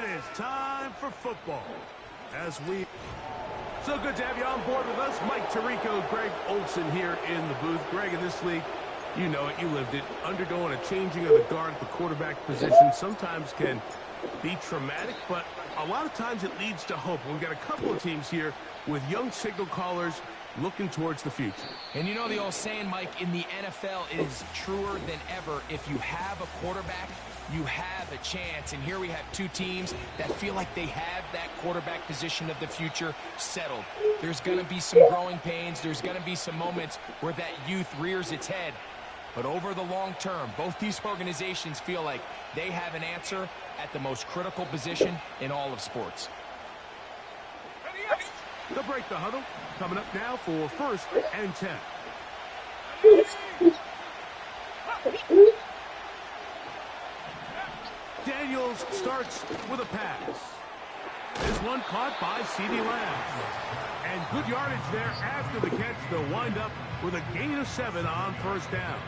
It is time for football. So good to have you on board with us. Mike Tirico, Greg Olson here in the booth. Greg, in this league, you know it, you lived it. Undergoing a changing of the guard at the quarterback position sometimes can be traumatic, but a lot of times it leads to hope. We've got a couple of teams here with young signal callers looking towards the future. And you know the old saying, Mike, in the NFL, it is truer than ever. If you have a quarterback, you have a chance. And here we have two teams that feel like they have that quarterback position of the future settled. There's going to be some growing pains. There's going to be some moments where that youth rears its head. But over the long term, both these organizations feel like they have an answer at the most critical position in all of sports. They'll break the huddle. Coming up now for 1st and 10. Daniels starts with a pass. This one caught by CeeDee Lamb. And good yardage there after the catch. They'll wind up with a gain of 7 on 1st down.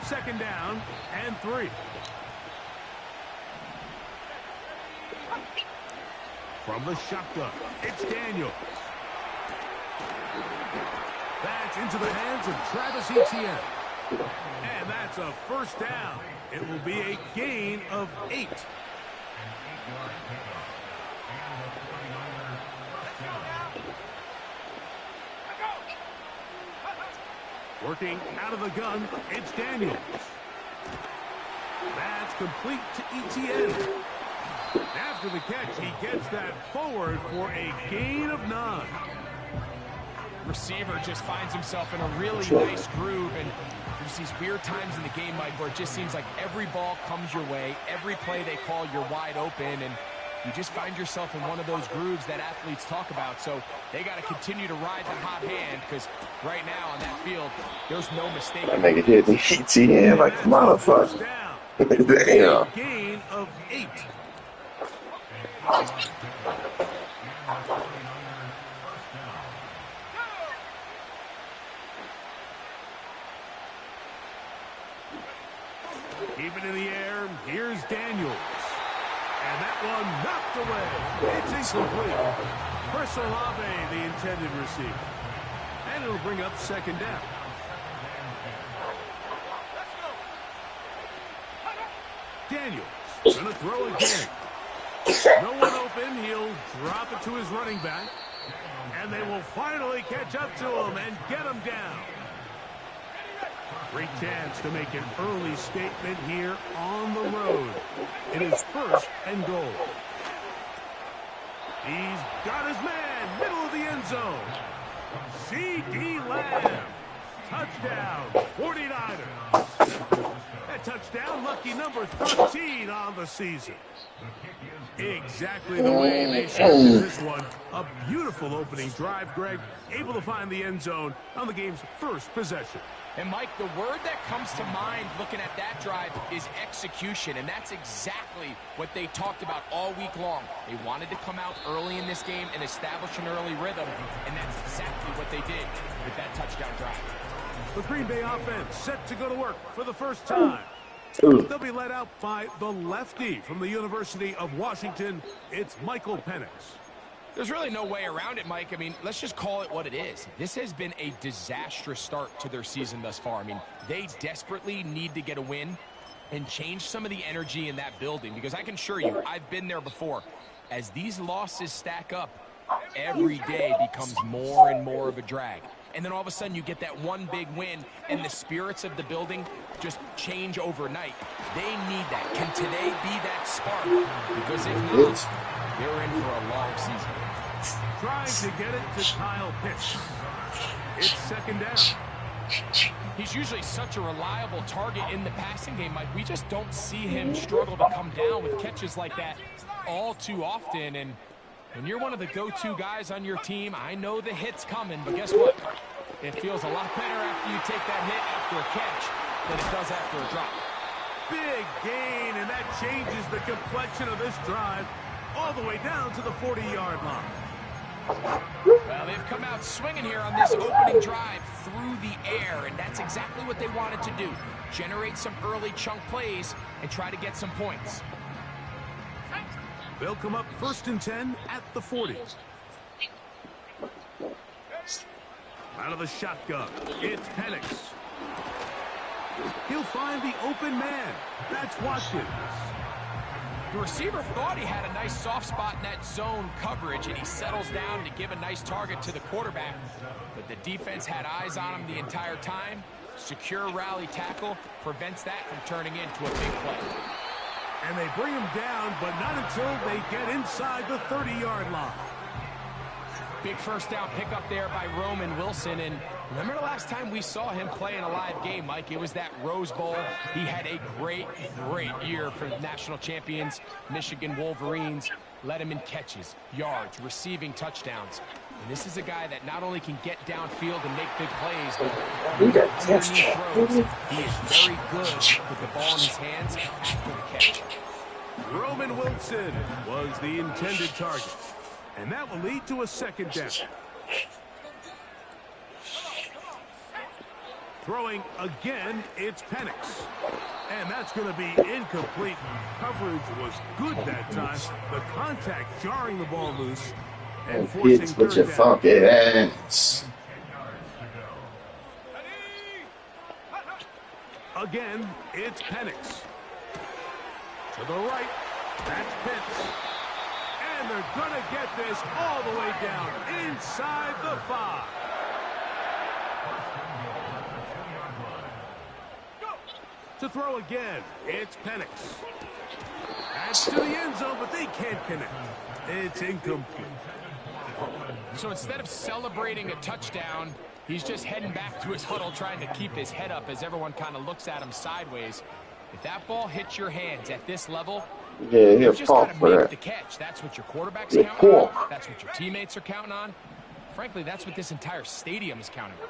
Second down and 3. From the shotgun, it's Daniels. That's into the hands of Travis Etienne. And that's a 1st down. It will be a gain of 8. Working out of the gun, it's Daniels. That's complete to Etienne. After the catch, he gets that forward for a gain of 9. Receiver just finds himself in a really nice groove, and there's these weird times in the game, Mike, where it just seems like every ball comes your way, every play they call, you're wide open, and you just find yourself in one of those grooves that athletes talk about. So they got to continue to ride the hot hand, because right now on that field, there's no mistake. That nigga hit the ETN like a motherfucker. Damn. Gain of 8. Keep it in the air. Here's Daniels. And that one knocked away. It's incomplete. Chris Olave, the intended receiver. And it'll bring up 2nd down. Daniels going to throw again. No one open. He'll drop it to his running back. And they will finally catch up to him and get him down. Great chance to make an early statement here on the road. It is 1st and goal. He's got his man, middle of the end zone. CeeDee Lamb. Touchdown, 49ers. That touchdown, lucky number 13 on the season. Exactly the way they started this one. A beautiful opening drive, Greg. Able to find the end zone on the game's 1st possession. And, Mike, the word that comes to mind looking at that drive is execution, and that's exactly what they talked about all week long. They wanted to come out early in this game and establish an early rhythm, and that's exactly what they did with that touchdown drive. The Green Bay offense set to go to work for the first time. They'll be led out by the lefty from the University of Washington. It's Michael Penix. There's really no way around it, Mike. I mean, let's just call it what it is. This has been a disastrous start to their season thus far. I mean, they desperately need to get a win and change some of the energy in that building, because I can assure you, I've been there before. As these losses stack up, every day becomes more and more of a drag. And then all of a sudden you get that one big win, and the spirits of the building just change overnight. They need that. Can today be that spark? Because if not, they're in for a long season. Trying to get it to Kyle Pitts. It's 2nd down. He's usually such a reliable target in the passing game, Mike. We just don't see him struggle to come down with catches like that all too often. And when you're one of the go-to guys on your team, I know the hit's coming, but guess what? It feels a lot better after you take that hit after a catch than it does after a drop. Big gain, and that changes the complexion of this drive all the way down to the 40-yard line. Well, they've come out swinging here on this opening drive through the air, and that's exactly what they wanted to do. Generate some early chunk plays and try to get some points. They'll come up 1st and 10 at the 40. Out of the shotgun, it's Penix. He'll find the open man. That's Watkins. The receiver thought he had a nice soft spot in that zone coverage, and he settles down to give a nice target to the quarterback. But the defense had eyes on him the entire time. Secure rally tackle prevents that from turning into a big play. And they bring him down, but not until they get inside the 30-yard line. Big first down pickup there by Roman Wilson. And remember the last time we saw him play in a live game, Mike? It was that Rose Bowl. He had a great year for national champions, Michigan Wolverines. Led him in catches, yards, receiving touchdowns. And this is a guy that not only can get downfield and make big plays, but underneath throws, he is very good with the ball in his hands after the catch. Roman Wilson was the intended target. And that will lead to a 2nd down. Throwing again, it's Penix. And that's going to be incomplete. Coverage was good that time. The contact jarring the ball loose and forcing It's with 3rd your down. fucking hands. Again, it's Penix. To the right, that's Pitts. And they're going to get this all the way down inside the 5. To throw again, it's Penix. That's to the end zone, but they can't connect. It's incomplete. So instead of celebrating a touchdown, he's just heading back to his huddle trying to keep his head up as everyone kind of looks at him sideways. If that ball hits your hands at this level, Yeah, you he'll just fall got to for make that. the catch. That's what your quarterback's Yeah, counting on. fall. That's what your teammates are counting on. Frankly, that's what this entire stadium is counting on.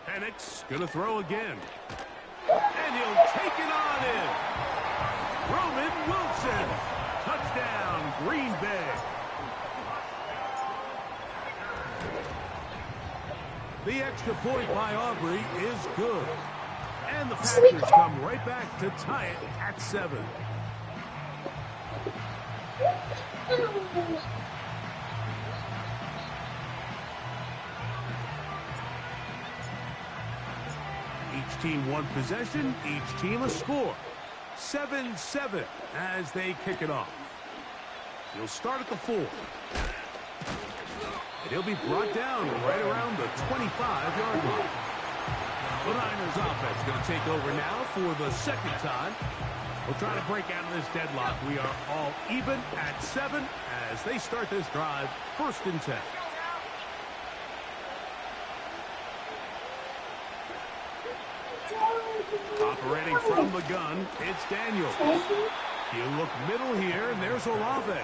Penix going to throw again. And he'll take it on in. Roman Wilson. Touchdown, Green Bay. The extra point by Aubrey is good. And the Packers come right back to tie it at 7. Each team one possession, each team a score. 7-7 as they kick it off. He'll start at the 4. And he'll be brought down right around the 25-yard line. The Niners offense going to take over now for the 2nd time. We'll try to break out of this deadlock. We are all even at 7 as they start this drive, 1st and 10. Operating from the gun, it's Daniels. He'll look middle here, and there's Olave.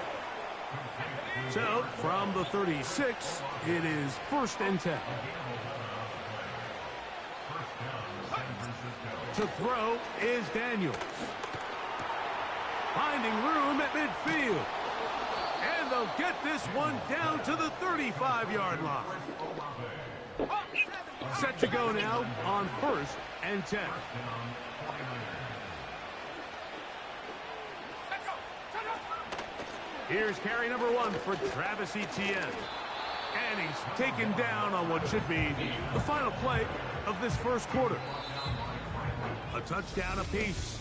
So, from the 36, it is 1st and 10. To throw is Daniels. Finding room at midfield. And they'll get this one down to the 35-yard line. Set to go now on 1st and 10. Here's carry number 1 for Travis Etienne. And he's taken down on what should be the final play of this 1st quarter. A touchdown apiece.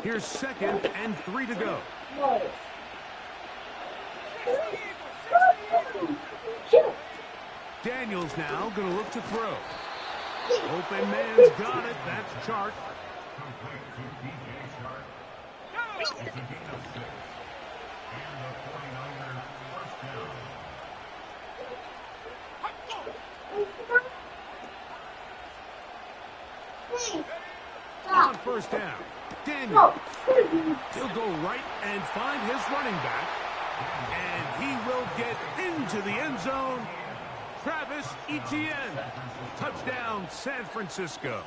Here's 2nd and 3 to go. Daniels now going to look to throw. Open man's got it. That's Chark. On first down, Daniels. He'll go right and find his running back. And he will get into the end zone. Travis Etienne. Touchdown, San Francisco.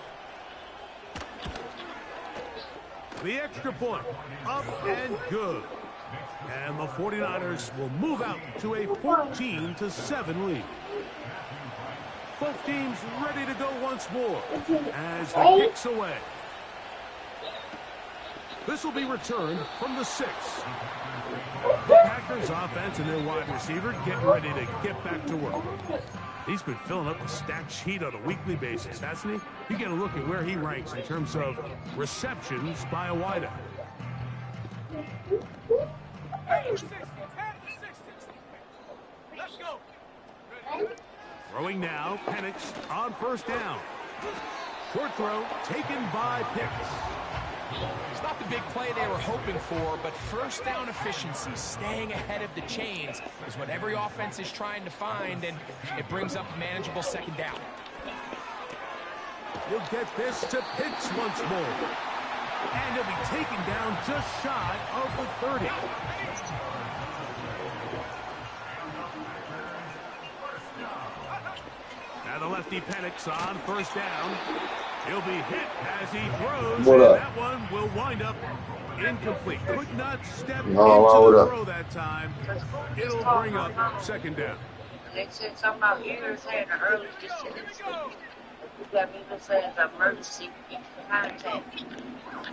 The extra point, up and good. And the 49ers will move out to a 14-7 lead. Both teams ready to go once more as the kick's away. This will be returned from the 6. The Packers offense and their wide receiver getting ready to get back to work. He's been filling up the stat sheet on a weekly basis, hasn't he? You get a look at where he ranks in terms of receptions by a wideout. Let's go. Throwing now, Penix on first down. Short throw taken by Pitts. It's not the big play they were hoping for, but first down efficiency, staying ahead of the chains, is what every offense is trying to find, and it brings up a manageable second down. He'll get this to Pitts once more. And he'll be taken down just shy of the 30. Now the lefty Penix on first down. He'll be hit as he throws, and that one will wind up incomplete. Could not step into the throw that time. It'll bring up second down. They said something about you saying the early decisions. You got me to say it's an emergency contact.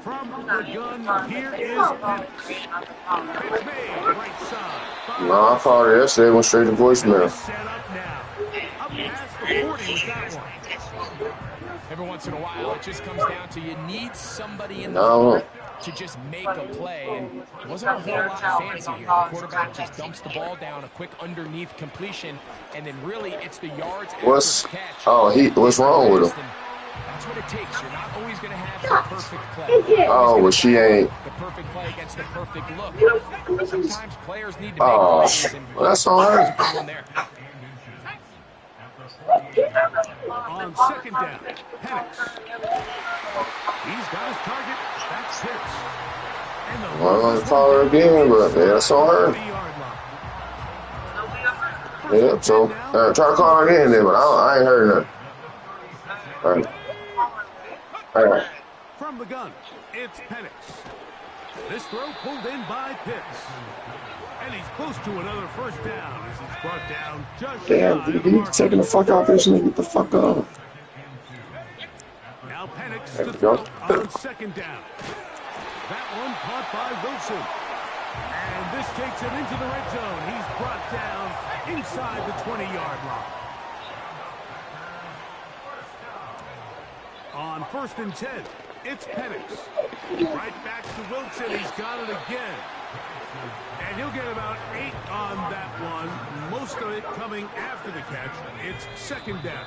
From the gun, here is Penix. It's made right side. No, I called it yesterday. Went straight to voicemail. Set up now. Up past the 40 with that one. Every once in a while, it just comes down to you need somebody in the front to just make a play. And it wasn't a whole lot fancy here. The quarterback just dumps the ball down, a quick underneath completion, and then really it's the yards after catch. What's wrong with him? That's what it takes. You're not always going to have the perfect play. Oh, well, she ain't. The perfect play against the perfect look. Sometimes players need to make plays. And that's all right. On second down, Penix. He's got his target. That's Pitts. I'm going to call her again, but that's on her. Yeah, so try to call her again then, but I ain't heard nothing. All right. From the gun, it's Penix. This throw pulled in by Pitts. And he's close to another first down as he's brought down just damn, he's taking the fuck out this nigga. Get the fuck up. Now Penix to throw on second down. That one caught by Wilson. And this takes him into the red zone. He's brought down inside the 20-yard line. On first and 10, it's Penix. Right back to Wilson. He's got it again. And he'll get about 8 on that one. Most of it coming after the catch. It's second down.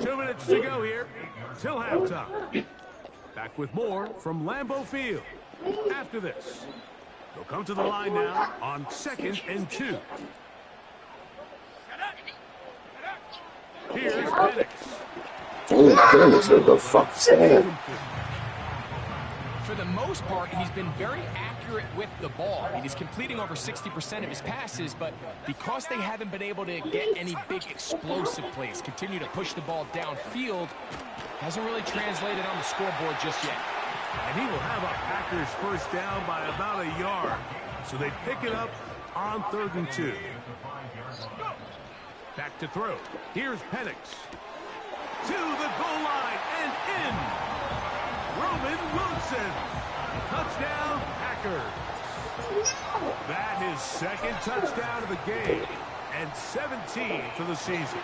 2 minutes to go here till halftime. Back with more from Lambeau Field. After this, they'll come to the line now on 2nd and 2. Here's Penix. Oh, goodness, what the fuck is that? For the most part, he's been very accurate with the ball. I mean, he's completing over 60% of his passes, but because they haven't been able to get any big explosive plays, continue to push the ball downfield, hasn't really translated on the scoreboard just yet. And he will have a Packers first down by about a yard. So they pick it up on 3rd and 2. Back to throw. Here's Penix. To the goal line and in. Roman Wilson. Touchdown, Packers. That is second touchdown of the game and 17 for the season.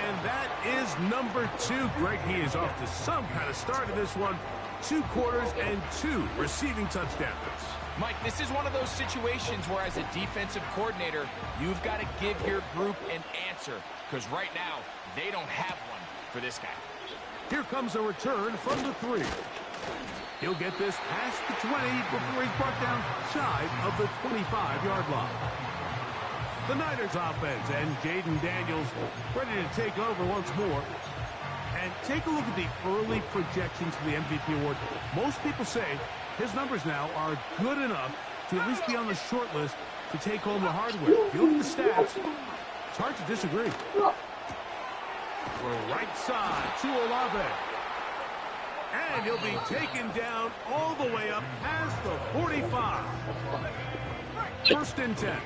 And that is number 2. Greg, he is off to some kind of start in this one. 2 quarters and 2 receiving touchdowns. Mike, this is one of those situations where as a defensive coordinator, you've got to give your group an answer. Because right now, they don't have one for this guy. Here comes a return from the 3. He'll get this past the 20 before he's brought down shy of the 25-yard line. The Niners offense and Jaden Daniels ready to take over once more. And take a look at the early projections for the MVP award. Most people say his numbers now are good enough to at least be on the short list to take home the hardware. If you look at the stats, it's hard to disagree. Right side to Olave. And he'll be taken down all the way up past the 45. 1st and 10.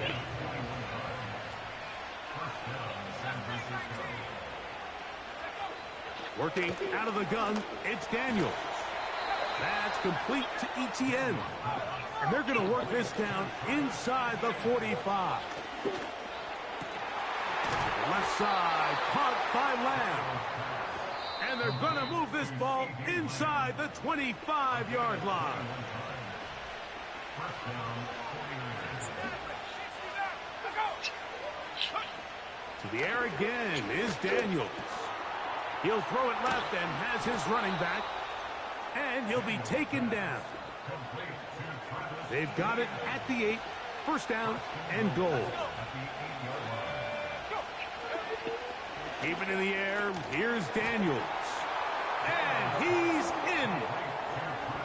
Working out of the gun, it's Daniels. That's complete to Etienne. And they're going to work this down inside the 45. Left side, caught by Lamb. And they're going to move this ball inside the 25-yard line. To the air again is Daniels. He'll throw it left and has his running back. And he'll be taken down. They've got it at the 8. 1st down and goal. Keep it in the air. Here's Daniels. And he's in.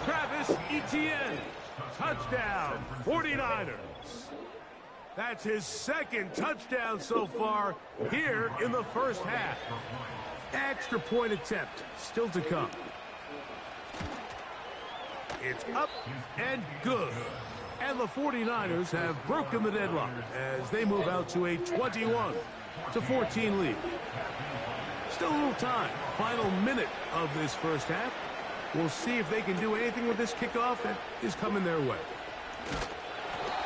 Travis Etienne. Touchdown, 49ers. That's his 2nd touchdown so far here in the 1st half. Extra point attempt still to come. It's up and good. And the 49ers have broken the deadlock as they move out to a 21-14 lead. Still a little time. Final minute of this 1st half. We'll see if they can do anything with this kickoff that is coming their way.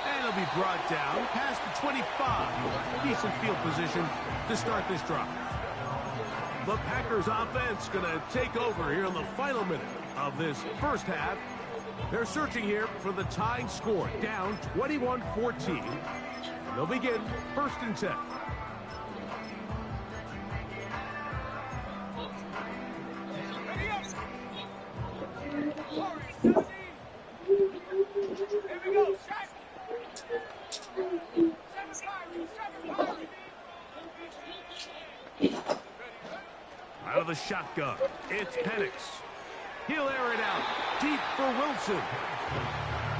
And it'll be brought down past the 25. Decent field position to start this drive. The Packers offense going to take over here in the final minute of this 1st half. They're searching here for the tying score, down 21-14. They'll begin 1st and 10. Out of the shotgun, it's Penix. He'll air it out deep for Wilson.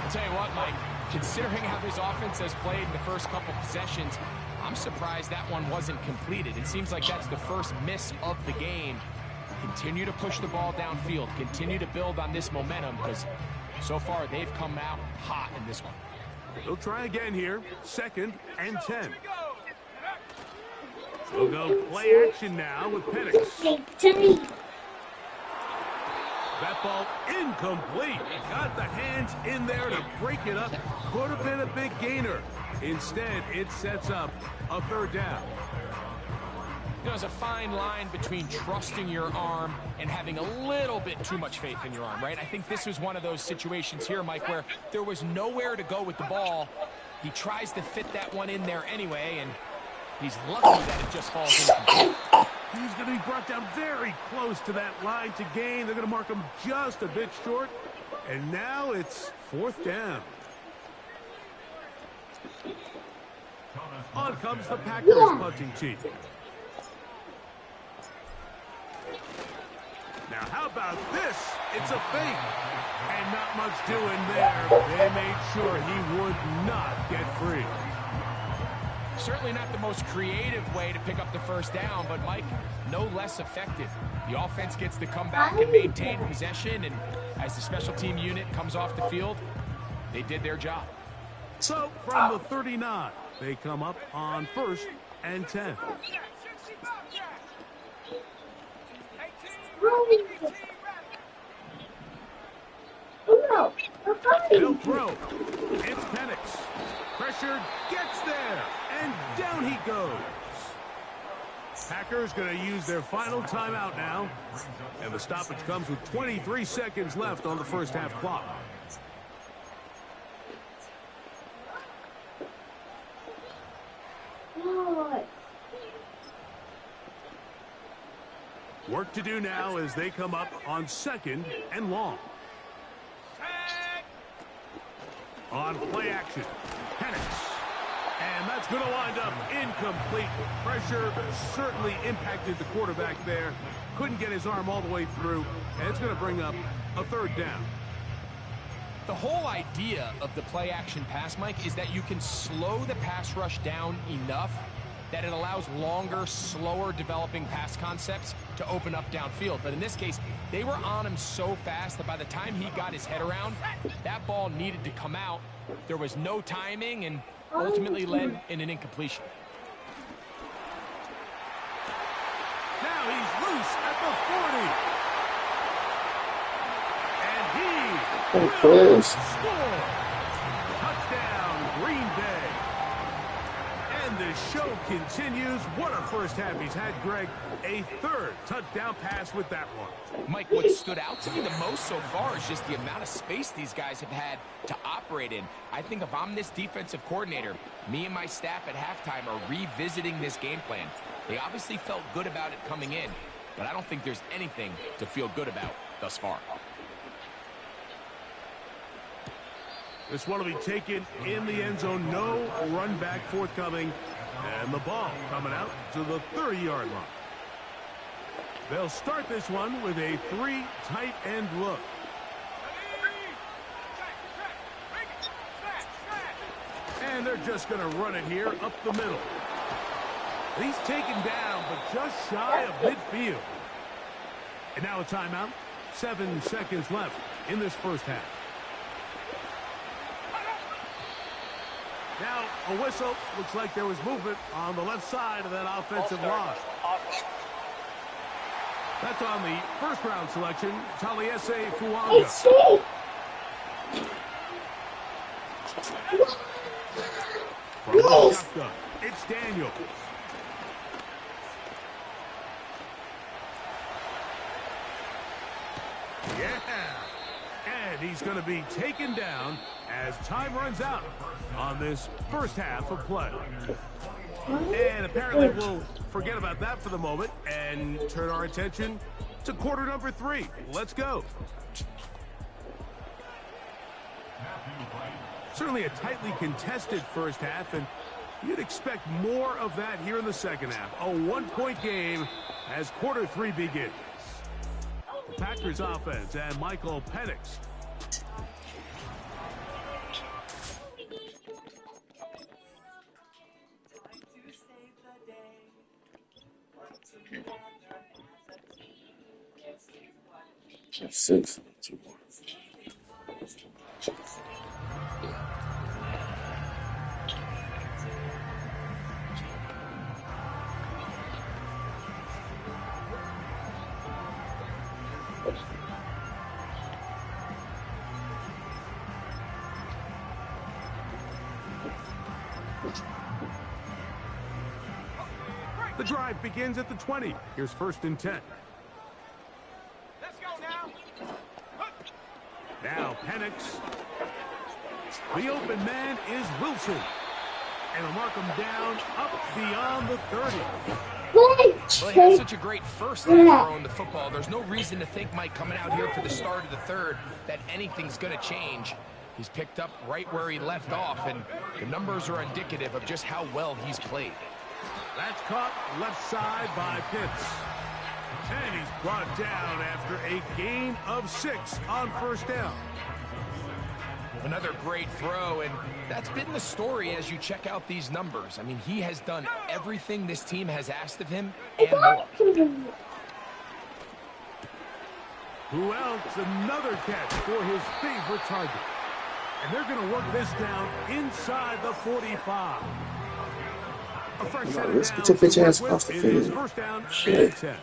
I'll tell you what, Mike, considering how this offense has played in the first couple possessions, I'm surprised that one wasn't completed. It seems like that's the first miss of the game. Continue to push the ball downfield. Continue to build on this momentum because so far they've come out hot in this one. They'll try again here. 2nd and 10. We'll go play action now with Penix. That ball incomplete. Got the hands in there to break it up. Could have been a big gainer. Instead, it sets up a 3rd down. You know, there's a fine line between trusting your arm and having a little bit too much faith in your arm, right? I think this was one of those situations here, Mike, where there was nowhere to go with the ball. He tries to fit that one in there anyway, and he's lucky that it just falls incomplete. He's going to be brought down very close to that line to gain. They're going to mark him just a bit short. And now it's 4th down. On comes the Packers punting team. Now, how about this? It's a fake. And not much doing there. They made sure he would not get free. Certainly not the most creative way to pick up the 1st down, but, Mike, no less effective. The offense gets to come back and maintain possession, and as the special team unit comes off the field, they did their job. So, from the 39, they come up on 1st and 10. He'll throw. It's Penix. Pressure gets there, and down he goes. Packers going to use their final timeout now, and the stoppage comes with 23 seconds left on the 1st half clock. Work to do now as they come up on 2nd and long. On play action, Penix. And that's going to wind up incomplete. Pressure certainly impacted the quarterback there. Couldn't get his arm all the way through. And it's going to bring up a third down. The whole idea of the play-action pass, Mike, is that you can slow the pass rush down enough that it allows longer, slower developing pass concepts to open up downfield. But in this case, they were on him so fast that by the time he got his head around, that ball needed to come out. There was no timing and ultimately led in an incompletion. Now he's loose at the 40. And he will score. Touchdown, Green Bay. And the show continues. What a first half he's had, Greg. A third touchdown pass with that one. Mike, what stood out to me the most so far is just the amount of space these guys have had to operate in. I think if I'm this defensive coordinator, me and my staff at halftime are revisiting this game plan. They obviously felt good about it coming in, but I don't think there's anything to feel good about thus far. This one will be taken in the end zone. No run back forthcoming. And the ball coming out to the 30-yard line. They'll start this one with a 3 tight end look. And they're just going to run it here up the middle. He's taken down, but just shy of midfield. And now a timeout. 7 seconds left in this first half. Now a whistle. Looks like there was movement on the left side of that offensive line. That's on the first round selection, Taliesin Fuanga. From the shotgun, it's Daniels. Yeah. And he's going to be taken down as time runs out on this first half of play. And apparently we'll forget about that for the moment and turn our attention to quarter number 3. Let's go. Certainly a tightly contested first half, and you'd expect more of that here in the second half. A 1-point game as quarter 3 begins. The Packers offense and Michael Penix. That's 6. The drive begins at the 20. Here's 1st and 10. Let's go now. Now Penix. The open man is Wilson. And he'll mark him down up beyond the 30. Well, he had such a great first half throwing the football. There's no reason to think, Mike, coming out here for the start of the third, that anything's going to change. He's picked up right where he left off, and the numbers are indicative of just how well he's played. That's caught left side by Pitts. And he's brought down after a gain of 6 on first down. Another great throw, and that's been the story as you check out these numbers. I mean, he has done everything this team has asked of him and more. Who else? Another catch for his favorite target. And they're going to work this down inside the 45. A fresh set of Let's downs get your bitch ass to work off the with. It is field. first down Shit. and 10.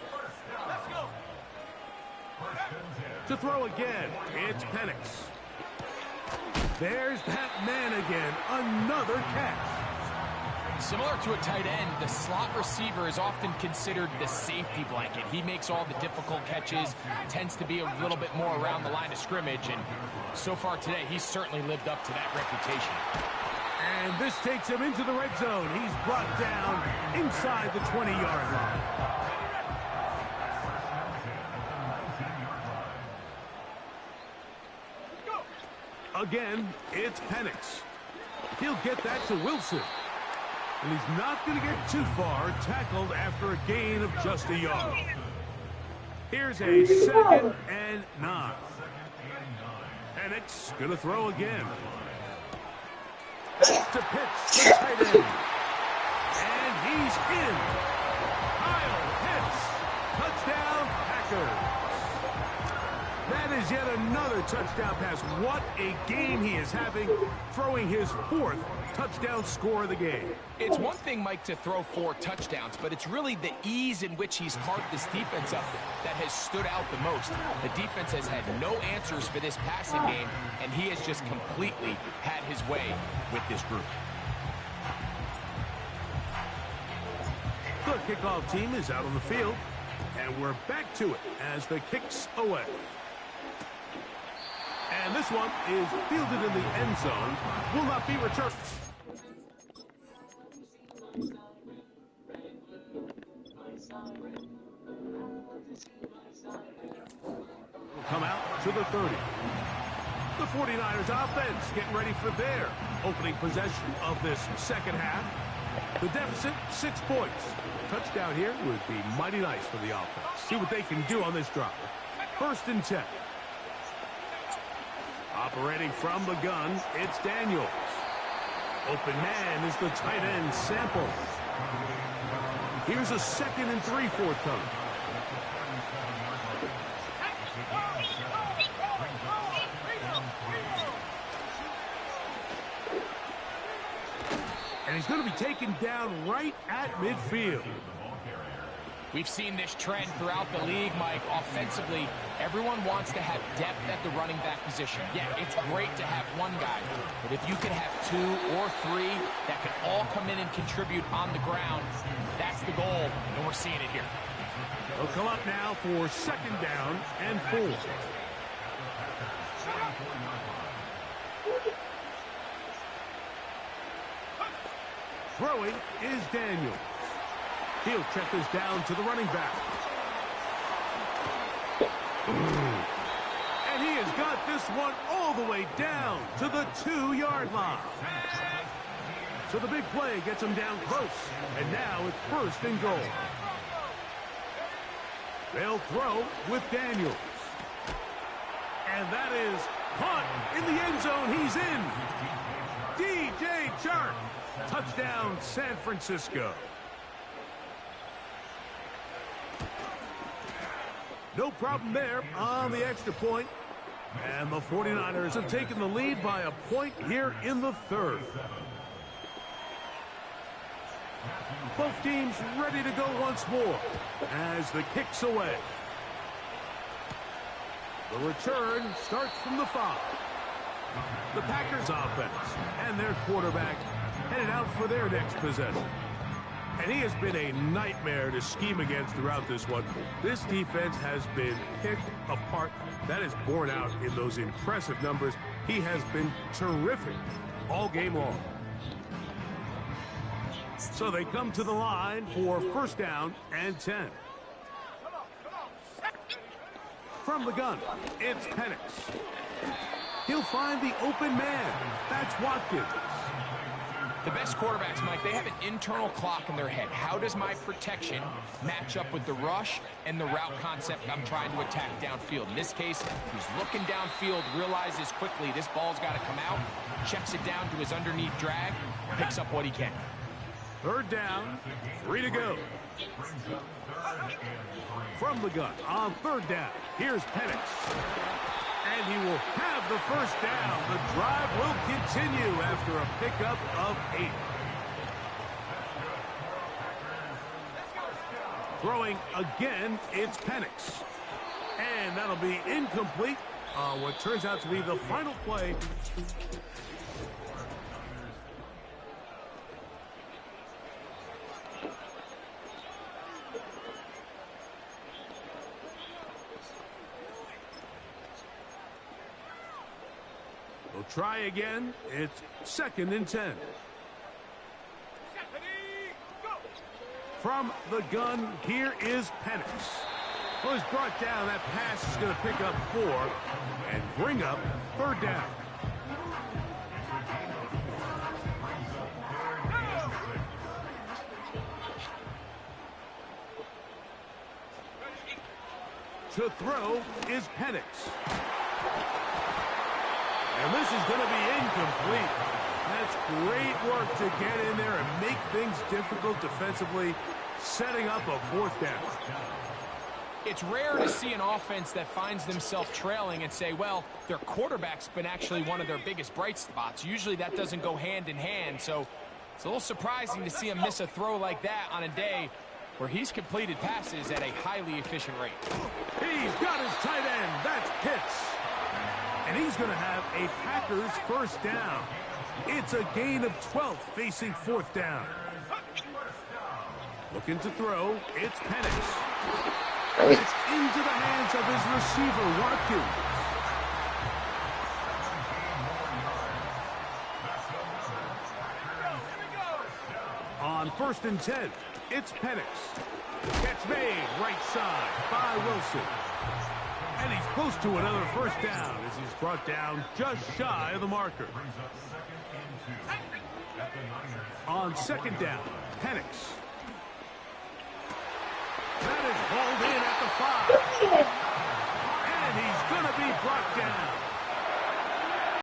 To throw again, it's Penix. There's that man again. Another catch. Similar to a tight end, the slot receiver is often considered the safety blanket. He makes all the difficult catches, tends to be a little bit more around the line of scrimmage, and so far today, he's certainly lived up to that reputation. And this takes him into the red zone. He's brought down inside the 20-yard line. Again, it's Penix. He'll get that to Wilson. And he's not going to get too far, tackled after a gain of just a yard. Here's a 2nd and 9. Penix going to throw again. To Pitts, the tight end. And he's in. Kyle Pitts. Touchdown, Packers. That is yet another touchdown pass. What a game he is having, throwing his 4th touchdown score of the game. It's one thing, Mike, to throw 4 touchdowns, but it's really the ease in which he's carved this defense up that has stood out the most. The defense has had no answers for this passing game, and he has just completely had his way with this group. The kickoff team is out on the field, and we're back to it as the kick's away. And this one is fielded in the end zone, will not be returned. Will come out to the 30. The 49ers offense getting ready for their opening possession of this second half. The deficit, 6 points. Touchdown here would be mighty nice for the offense. See what they can do on this drive. 1st and 10. Operating from the gun, it's Daniels. Open man is the tight end, Sample. Here's a 2nd and 3 forthcoming. And he's going to be taken down right at midfield. We've seen this trend throughout the league, Mike. Offensively, everyone wants to have depth at the running back position. Yeah, it's great to have one guy, but if you can have 2 or 3 that can all come in and contribute on the ground, that's the goal, and we're seeing it here. They'll come up now for 2nd down and 4. Throwing is Daniels. He'll check this down to the running back. And he has got this one all the way down to the 2-yard line. So the big play gets him down close. And now it's 1st and goal. They'll throw with Daniels. And that is caught in the end zone. He's in. DJ Chark. Touchdown, San Francisco. No problem there on the extra point. And the 49ers have taken the lead by a point here in the 3rd. Both teams ready to go once more as the kick's away. The return starts from the 5. The Packers offense and their quarterback headed out for their next possession. And he has been a nightmare to scheme against throughout this one. This defense has been picked apart. That is borne out in those impressive numbers. He has been terrific all game long. So they come to the line for 1st down and 10. From the gun, it's Penix. He'll find the open man. That's Watkins. The best quarterbacks, Mike, they have an internal clock in their head. How does my protection match up with the rush and the route concept I'm trying to attack downfield? In this case, he's looking downfield, realizes quickly this ball's got to come out, checks it down to his underneath drag, picks up what he can. 3rd down, 3 to go. From the gun on 3rd down, here's Penix. And he will have the 1st down. The drive will continue after a pickup of 8. Throwing again, it's Penix. And that'll be incomplete on what turns out to be the final play. We'll try again. It's 2nd and 10. From the gun, here is Penix. Well, he's brought down. That pass is going to pick up 4 and bring up 3rd down. To throw is Penix. And this is going to be incomplete. That's great work to get in there and make things difficult defensively, setting up a fourth down. It's rare to see an offense that finds themselves trailing and say, well, their quarterback's been actually one of their biggest bright spots. Usually that doesn't go hand in hand, so it's a little surprising to see him miss a throw like that on a day where he's completed passes at a highly efficient rate. He's got his tight end. That's Pitts. And he's going to have a Packers first down. It's a gain of 12 facing fourth down. Looking to throw, it's Penix. It's into the hands of his receiver, Watkins. On 1st and 10, it's Penix. Catch made right side by Wilson. And he's close to another first down as he's brought down just shy of the marker. On 2nd down, Penix.